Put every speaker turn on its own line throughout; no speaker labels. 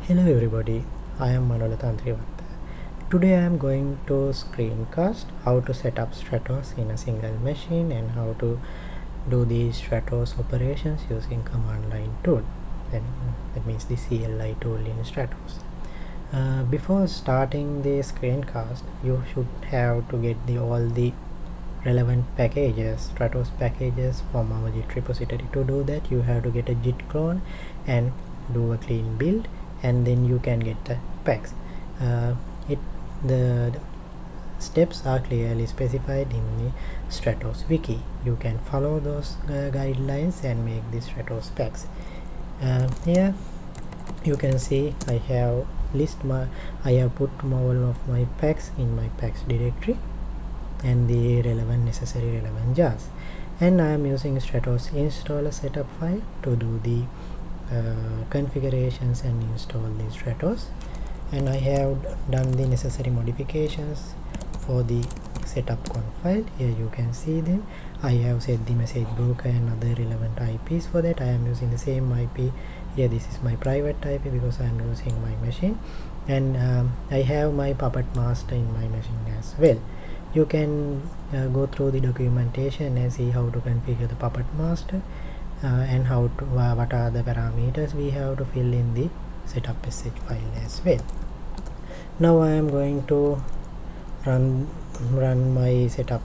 Hello everybody, I am Manola Tantrivatta. Today I am going to screencast how to set up Stratos in a single machine and how to do the Stratos operations using command line tool. And that means the CLI tool in Stratos. Before starting the screencast, you should have to get all the relevant packages, Stratos packages from our Git repository. To do that, you have to get a Git clone and do a clean build, and then you can get the packs. The steps are clearly specified in the Stratos wiki. You can follow those guidelines and make the Stratos packs. Here you can see I have put all of my packs in my packs directory and the necessary relevant jars, and I am using Stratos installer setup file to do the configurations and install the Stratos, and I have done the necessary modifications for the setup conf file. Here you can see them. I have set the message broker and other relevant IPs. For that I am using the same IP. Here this is my private IP because I am using my machine, and I have my Puppet master in my machine as well. You can go through the documentation and see how to configure the Puppet master and how to what are the parameters we have to fill in the setup sh file as well. Now I am going to run my setup.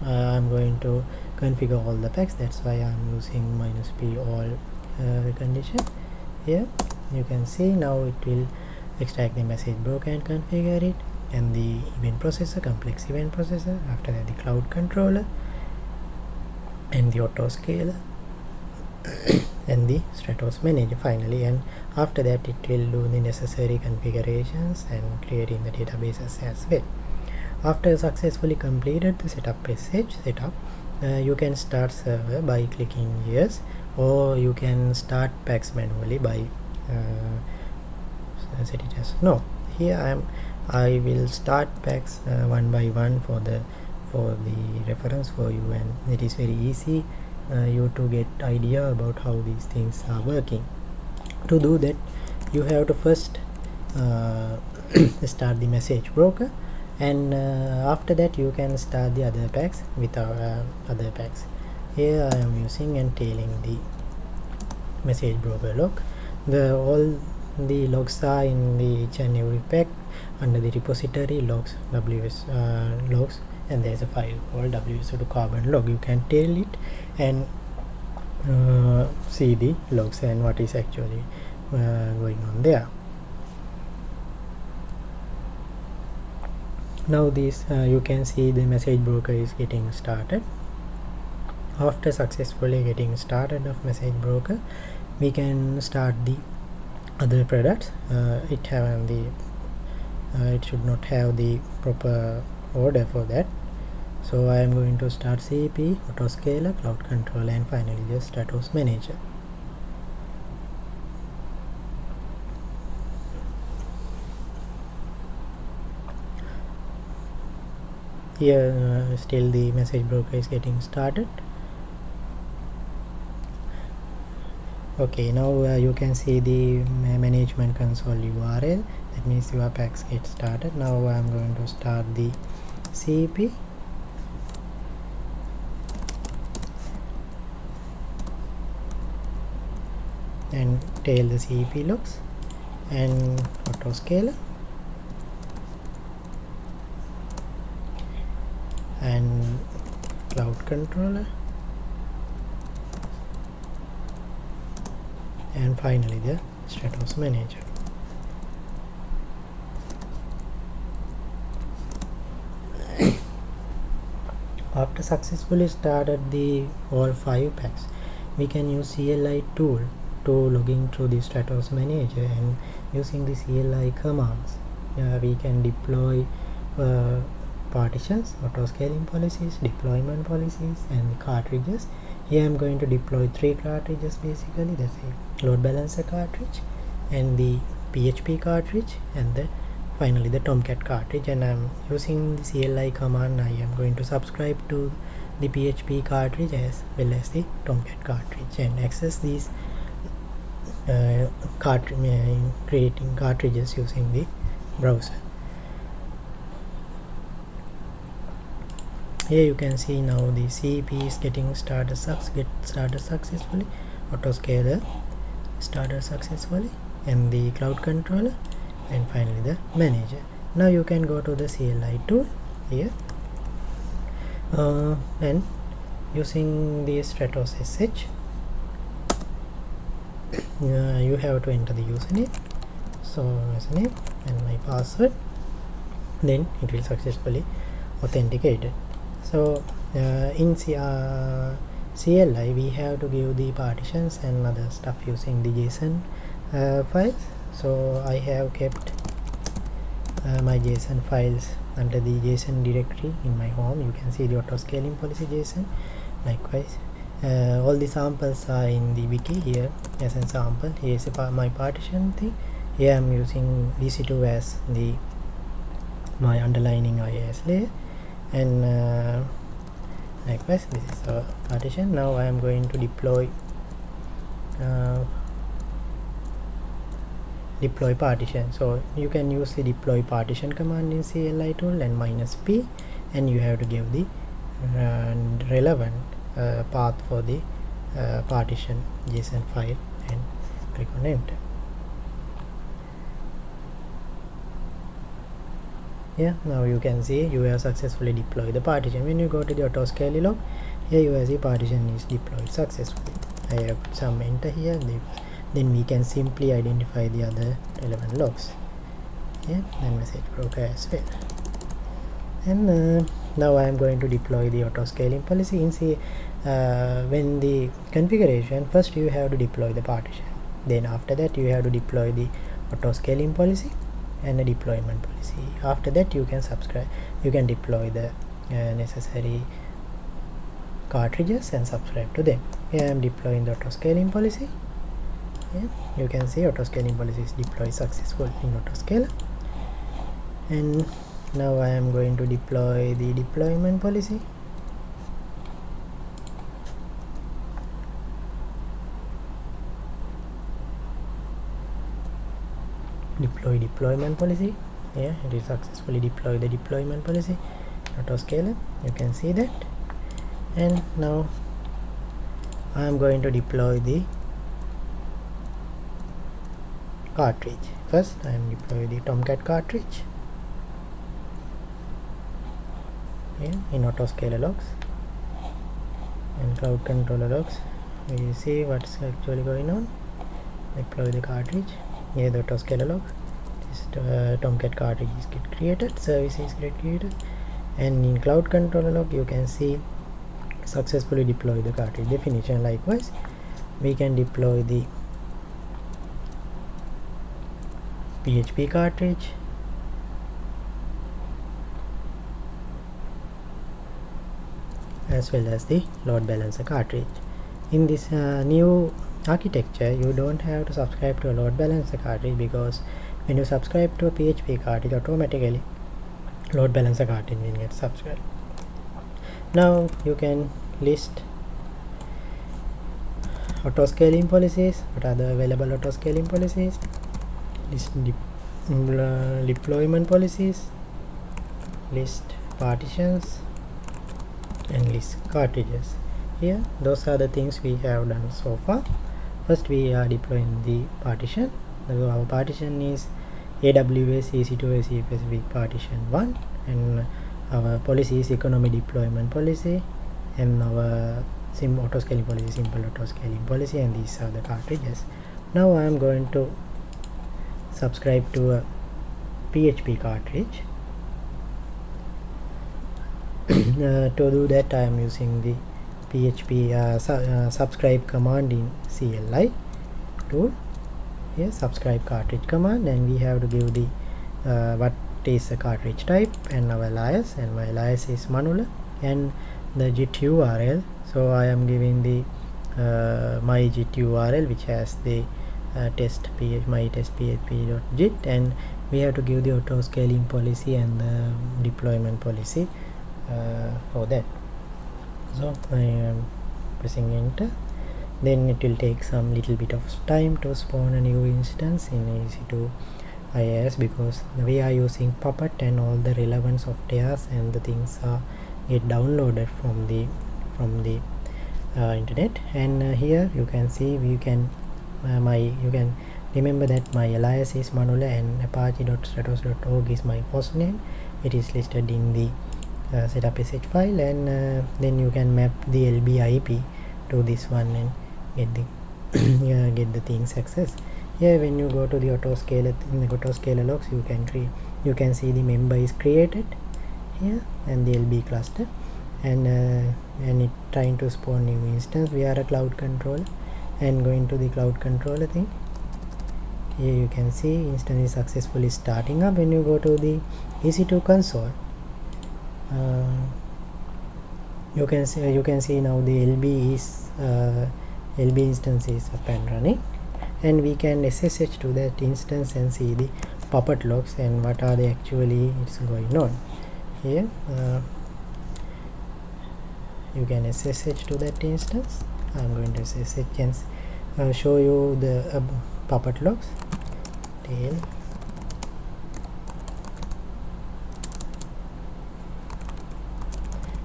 I'm going to configure all the packs. That's why I'm using -p all condition. Here you can see now it will extract the message broker and configure it, and the event processor, complex event processor, after that the cloud controller and the autoscaler and the Stratos manager finally, and after that it will do the necessary configurations and creating the databases as well. After successfully completed the setup setup, you can start server by clicking yes, or you can start packs manually by set it as no. Here I will start packs one by one for the reference for you, and it is very easy you to get idea about how these things are working. To do that, you have to first start the message broker, and after that you can start the other packs with our other packs. Here I am using and tailing the message broker log. All the logs are in each and every pack under the repository logs, ws logs, and there's a file called ws carbon log. You can tail it and see the logs and what is actually going on there. Now this you can see the message broker is getting started. After successfully getting started of message broker, we can start the other products. It should not have the proper order for that, so I am going to start CP, autoscaler, cloud controller, and finally the Stratos manager. Here still the message broker is getting started. Okay, now you can see the management console URL. That means your packs get started. Now I'm going to start the CP, and tail the CP logs and autoscaler and cloud controller, and finally the Stratos manager. After successfully started the all 5 packs, we can use CLI tool to logging through the Stratos manager, and using the CLI commands we can deploy partitions, auto-scaling policies, deployment policies, and the cartridges. Here I'm going to deploy 3 cartridges basically. That's a load balancer cartridge and the PHP cartridge, and finally the Tomcat cartridge, and I'm using the CLI command. I am going to subscribe to the PHP cartridge as well as the Tomcat cartridge and access these creating cartridges using the browser. Here you can see now the CP is getting started successfully, autoscaler started successfully, and the cloud controller, and finally the manager. Now you can go to the CLI tool here, and using the Stratos SH, you have to enter the username, so username and my password, then it will successfully authenticated. So in CLI we have to give the partitions and other stuff using the JSON files. So I have kept my JSON files under the JSON directory in my home. You can see the auto scaling policy JSON. Likewise, all the samples are in the wiki here as an sample. Here is my partition thing. Here I am using EC2 as my underlining IIS layer, and likewise this is our partition. Now I am going to deploy partition. So you can use the deploy partition command in CLI tool and -p, and you have to give the relevant path for the partition JSON file and click on enter. Yeah, now you can see you have successfully deployed the partition. When you go to the autoscaling log, here you will see partition is deployed successfully. I have put some enter here, then we can simply identify the other relevant logs. Yeah, and message broker as well. And now I am going to deploy the autoscaling policy. In when the configuration, first you have to deploy the partition, then after that you have to deploy the autoscaling policy and a deployment policy. After that you can deploy the necessary cartridges and subscribe to them. Here I am deploying the autoscaling policy. Yeah, you can see autoscaling policy is deployed successfully in autoscaler. And now I am going to deploy the deployment policy. Deploy deployment policy. Yeah, it is successfully deployed the deployment policy autoscaler. You can see that. And now I am going to deploy the cartridge. First I am deploying the Tomcat cartridge. Yeah, in autoscaler logs and cloud controller logs we see what's actually going on. Deploy the cartridge. Here the autoscaler log, this Tomcat cartridge is get created, service is get created, and in cloud controller log you can see successfully deploy the cartridge definition. Likewise, we can deploy the PHP cartridge, as well as the load balancer cartridge. In this new architecture, you don't have to subscribe to a load balancer cartridge, because when you subscribe to a PHP cartridge, automatically load balancer cartridge will get subscribed. Now you can list autoscaling policies. What are the available autoscaling policies? List deployment policies, list partitions, and list cartridges. Here those are the things we have done so far. First we are deploying the partition. So our partition is AWS EC2 specific partition 1, and our policy is economy deployment policy, and our autoscaling policy simple autoscaling policy, and these are the cartridges. Now I am going to subscribe to a PHP cartridge. To do that I am using the PHP subscribe command in CLI tool. Here subscribe cartridge command, and we have to give the what is the cartridge type and our alias, and my alias is Manula, and the JIT URL. So I am giving the my JIT URL, which has the my test php.jit, and we have to give the auto scaling policy and the deployment policy for that. So I am pressing enter, then it will take some little bit of time to spawn a new instance in EC2 IIS, because we are using Puppet and all the relevant softwares and the things are get downloaded from the internet. And here you can see you can remember that my alias is Manula and apache.stratos.org is my hostname. It is listed in the setup sh file, and then you can map the LB IP to this one and get the get the things access. Here when you go to the autoscaler, in the autoscaler logs, you can see the member is created here and the LB cluster, and it trying to spawn new instance. We are a cloud controller, and going to the cloud controller thing. Here you can see instance is successfully starting up. When you go to the EC2 console, you can see now the LB instance is up and running, and we can SSH to that instance and see the Puppet logs and what are they actually it's going on. Here you can SSH to that instance. I'm going to SSH and show you the Puppet logs. Tail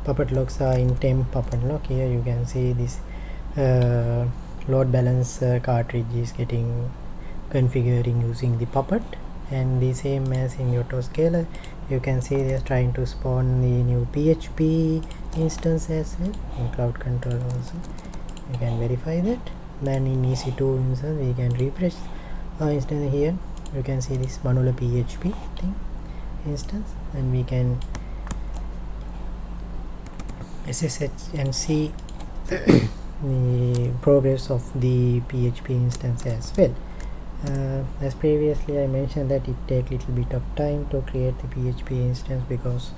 Puppet logs are in temp Puppet log. Here you can see this load balance cartridge is getting configuring using the Puppet, and the same as in autoscaler, you can see they are trying to spawn the new PHP instance as well. In cloud control also you can verify that. Then in EC2 instance we can refresh our instance. Here you can see this Manula PHP thing instance, and we can SSH and see the progress of the PHP instance as well. As previously I mentioned that it take little bit of time to create the PHP instance, because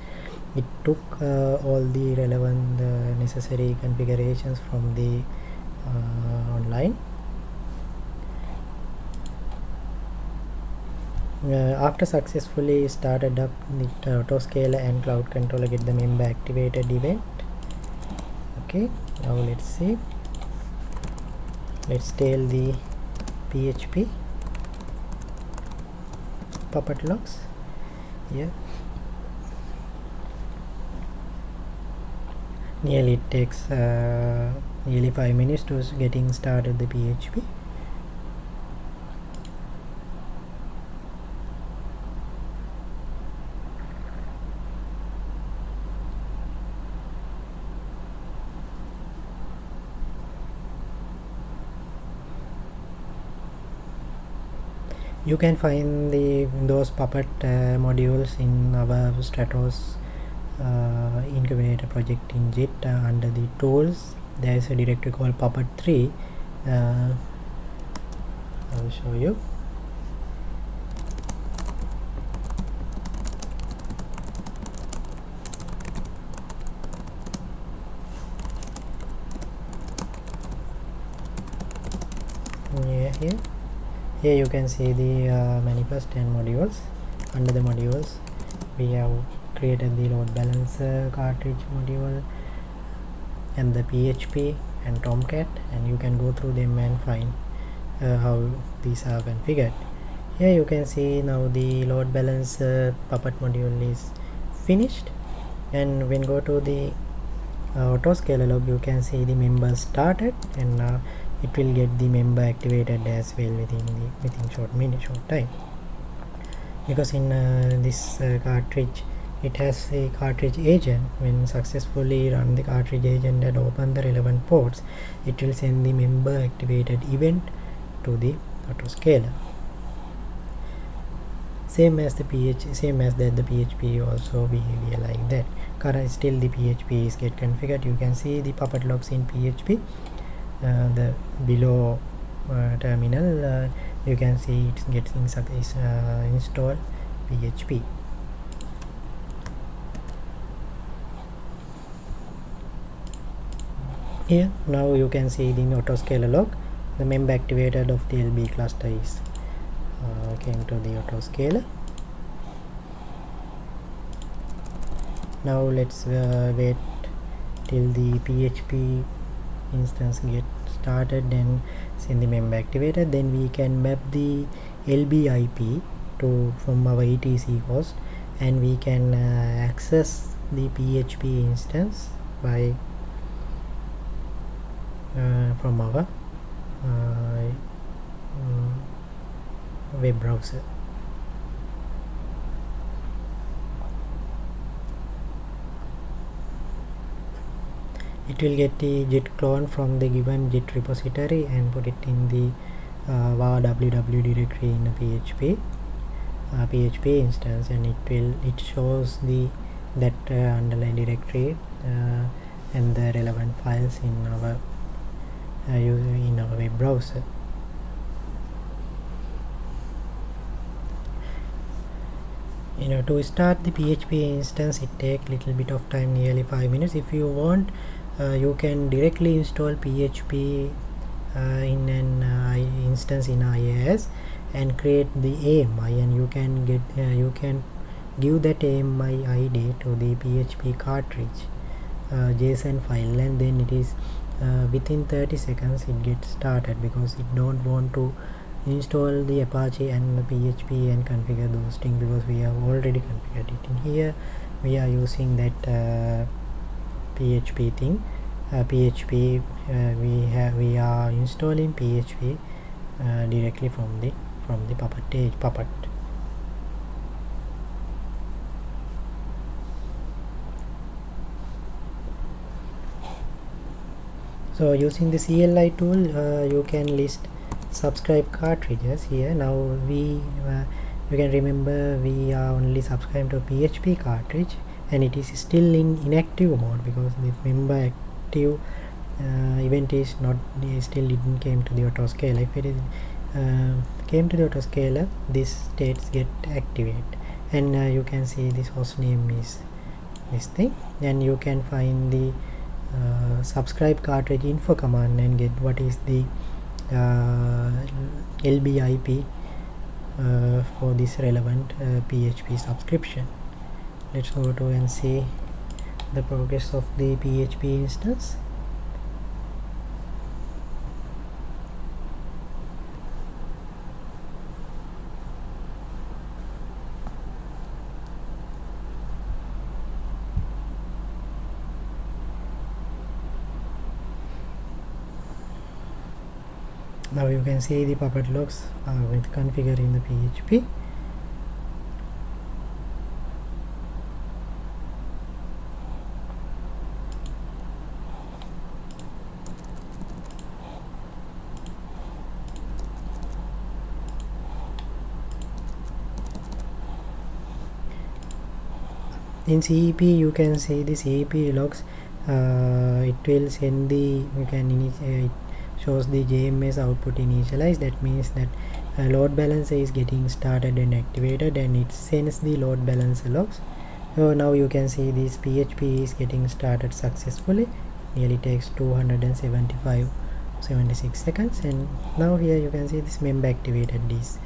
it took all the relevant necessary configurations from the online. After successfully started up the autoscaler and cloud controller get the member activated event. Okay, now let's see, let's tail the PHP Puppet logs. Here nearly it takes nearly 5 minutes to getting started the PHP. You can find those Puppet modules in our Stratos incubator project in JIT under the tools. There is a directory called Puppet 3. I will show you. Here you can see the manifest and modules. Under the modules we have created the load balancer cartridge module and the PHP and Tomcat, and you can go through them and find how these are configured. Here you can see now the load balancer Puppet module is finished, and when go to the autoscaler log, you can see the member started, and it will get the member activated as well within short time, because in this cartridge it has a cartridge agent. When successfully run the cartridge agent and open the relevant ports, it will send the member activated event to the autoscaler. Same as the PHP also behavior like that. Still the PHP is get configured. You can see the Puppet logs in PHP. The below terminal you can see it's getting installed PHP. Here now you can see the autoscaler log. The member activated of the LB cluster is came to the autoscaler. Now let's wait till the PHP instance gets started and send the member activated. Then we can map the LB IP to from our etc host, and we can access the PHP instance by from our web browser. It will get the git clone from the given git repository and put it in the var www directory in a PHP instance, and it shows the that underlying directory and the relevant files in our web browser. To start the PHP instance, it takes little bit of time, nearly 5 minutes. If you want, you can directly install PHP in an instance in IIS and create the AMI, and you can give that AMI ID to the PHP cartridge JSON file, and then it is within 30 seconds it gets started, because it don't want to install the Apache and the PHP and configure those things, because we have already configured it. In here we are using that PHP thing. We are installing PHP directly from the Puppet. So using the CLI tool, you can list subscribe cartridges here. Now you can remember we are only subscribed to PHP cartridge, and it is still in inactive mode because the member active event is not still didn't came to the autoscaler. If it is came to the autoscaler, this states get activate, and you can see this host name is this thing, and you can find the subscribe cartridge info command and get what is the LBIP for this relevant PHP subscription. Let's go to and see the progress of the PHP instance. Now you can see the Puppet logs with configuring the PHP. In CEP you can see the CEP logs. It will send the it shows the JMS output initialized. That means that load balancer is getting started and activated, and it sends the load balancer logs. So now you can see this PHP is getting started successfully. It nearly takes 276 seconds, and now here you can see this member activated. This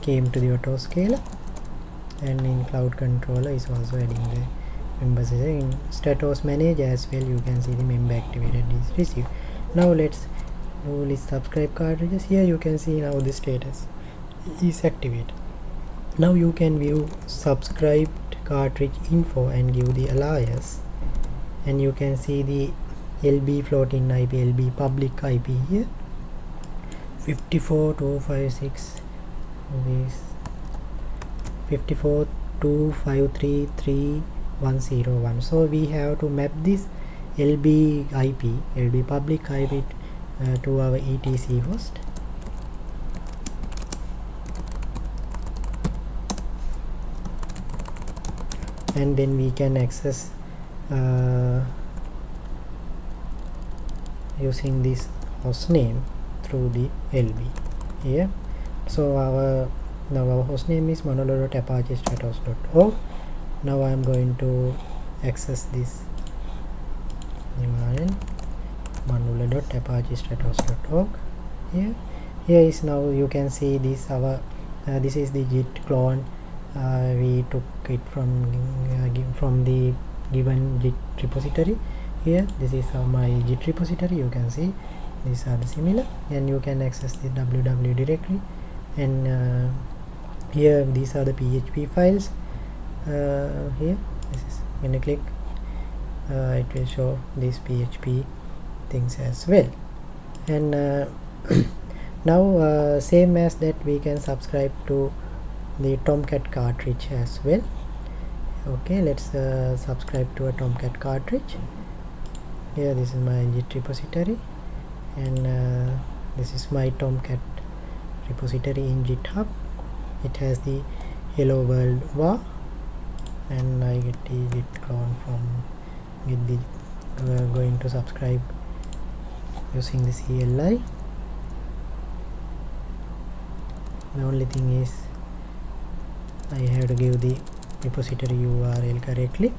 came to the autoscaler, and in cloud controller is also adding the members. In Stratos manage as well, you can see the member activated is received. Now let's do list subscribe cartridges. Here you can see now the status is activated. Now you can view subscribed cartridge info and give the alias, and you can see the LB floating IP, LB public IP here 54.256 this 54.253.3.101. so we have to map this LB public IP to our etc host, and then we can access using this host name through the LB here. So our host name is monolo.apachestratos.org. Now I am going to access this URL monolo.apachestratos.org. Here is now you can see this our this is the git clone. We took it from the given git repository. Here this is my git repository. You can see these are the similar, and you can access the www directory, and here these are the PHP files. Here this is when you click, it will show these PHP things as well. And now same as that, we can subscribe to the Tomcat cartridge as well. Okay, let's subscribe to a Tomcat cartridge. Here this is my Git repository, and this is my Tomcat repository in GitHub. It has the hello world var, and I get the git clone from git. Going to subscribe using the CLI. The only thing is I have to give the repository URL correctly,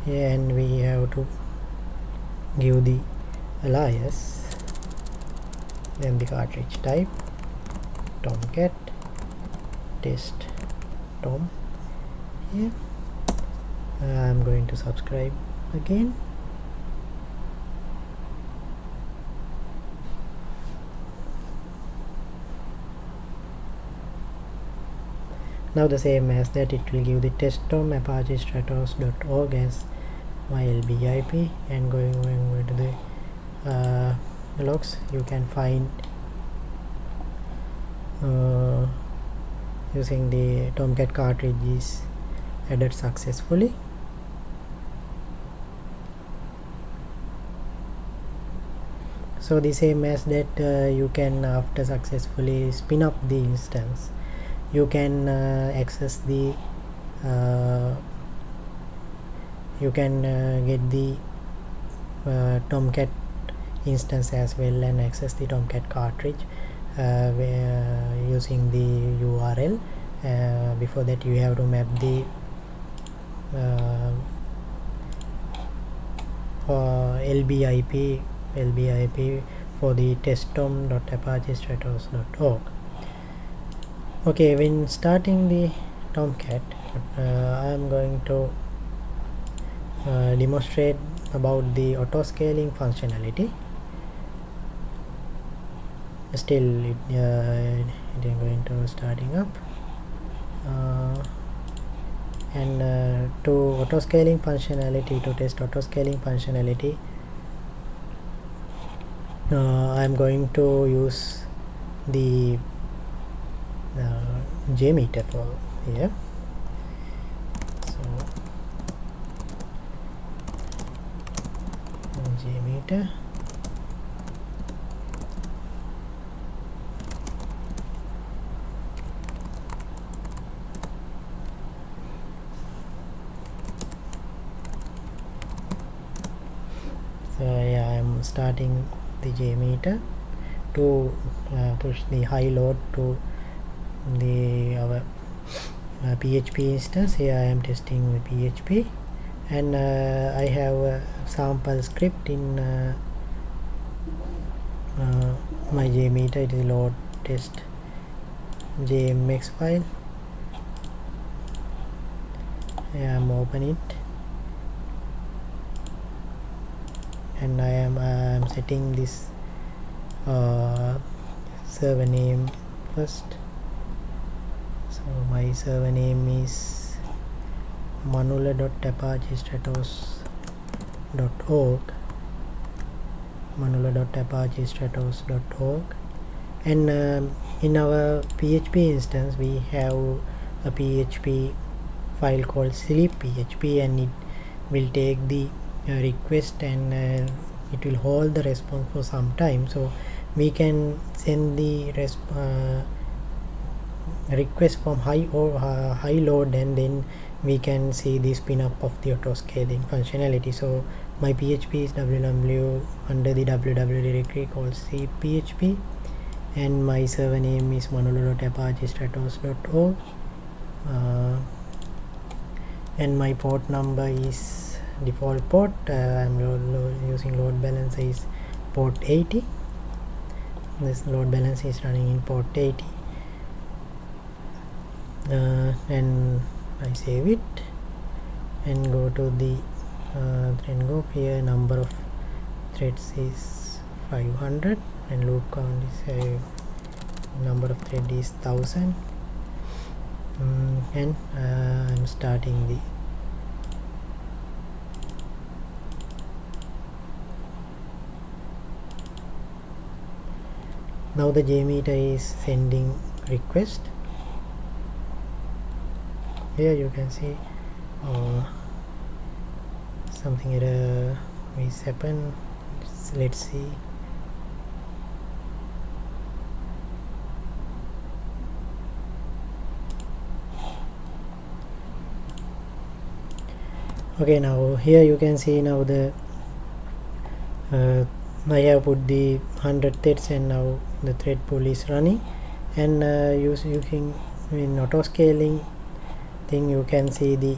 and we have to give the alias, then the cartridge type Tomcat test tom. Here I'm going to subscribe again. Now the same as that, it will give the test tom apache stratos.org as my LBIP, and going to the logs, you can find using the Tomcat cartridge is added successfully. So the same as that, you can, after successfully spin up the instance, you can access the you can get the Tomcat instance as well, and access the Tomcat cartridge using the URL. Before that, you have to map the LBIP for the testtom.apachestratos.org. Okay, when starting the Tomcat, I am going to demonstrate about the auto scaling functionality. Still it is going to starting up, and to auto scaling functionality, to test auto scaling functionality, I am going to use the JMeter for here. So JMeter, so yeah, I am starting the JMeter to push the high load to the our PHP instance. Here I am testing the PHP, and I have a sample script in my JMeter. It is load test JMX file. I am open it, and I am setting this server name first. So my server name is manula.apachestratos.org, and in our PHP instance we have a PHP file called sleep PHP, and it will take the request, and it will hold the response for some time. So we can send the request from high load, and then we can see the spin up of the auto scaling functionality. So my PHP is www under the www directory called cphp, and my server name is manula.apachestratos.org, and my port number is default port. I'm using load balancer is port 80. This load balancer is running in port 80, and I save it and go to the then go here, number of threads is 500 and loop count is number of thread is 1000. And I'm starting the now the JMeter is sending request. Here you can see something error is happen. Let's see. Okay, now here you can see now the I have put the 100 threads and now the thread pool is running, and you can in auto scaling thing you can see the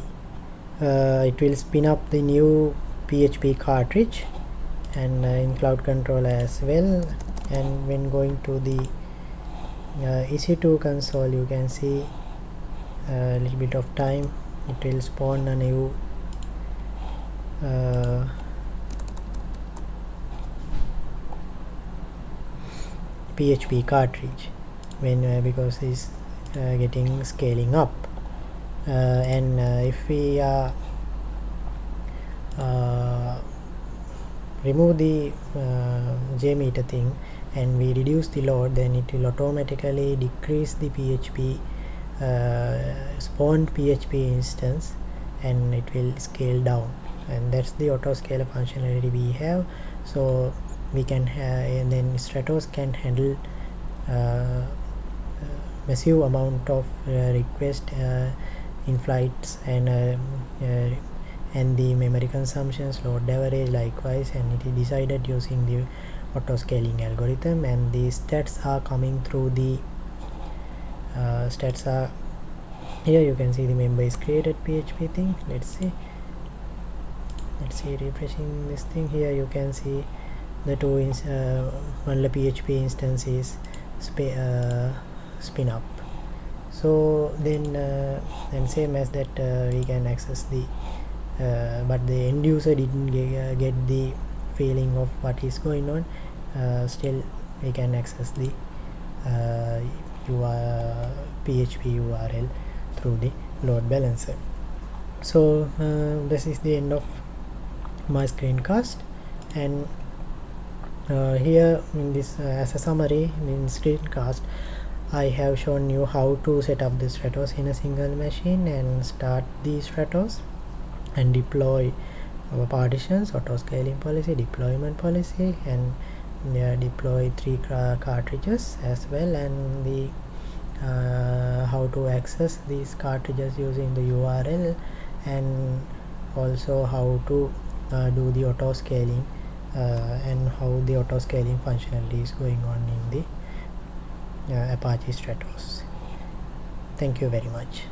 it will spin up the new PHP cartridge, and in cloud control as well. And when going to the EC2 console you can see a little bit of time it will spawn a new PHP cartridge when because it's getting scaling up, and if we remove the JMeter thing and we reduce the load, then it will automatically decrease the PHP spawned PHP instance and it will scale down, and that's the auto scaler functionality we have. So we can have, and then Stratos can handle massive amount of request in flights, and the memory consumptions, load average likewise, and it is decided using the auto scaling algorithm. And the stats are coming through the stats are here. You can see the member is created PHP thing. Let's see refreshing this thing. Here you can see the two one PHP instance is spin up. So then and same as that we can access the but the end user didn't get the feeling of what is going on. Still we can access the PHP URL through the load balancer. So this is the end of my screencast, and here in this as a summary in screencast I have shown you how to set up the Stratos in a single machine and start the Stratos and deploy our partitions, auto scaling policy, deployment policy, and deploy 3 cartridges as well, and the how to access these cartridges using the URL, and also how to do the auto scaling and how the auto scaling functionality is going on in the Apache Stratos. Thank you very much.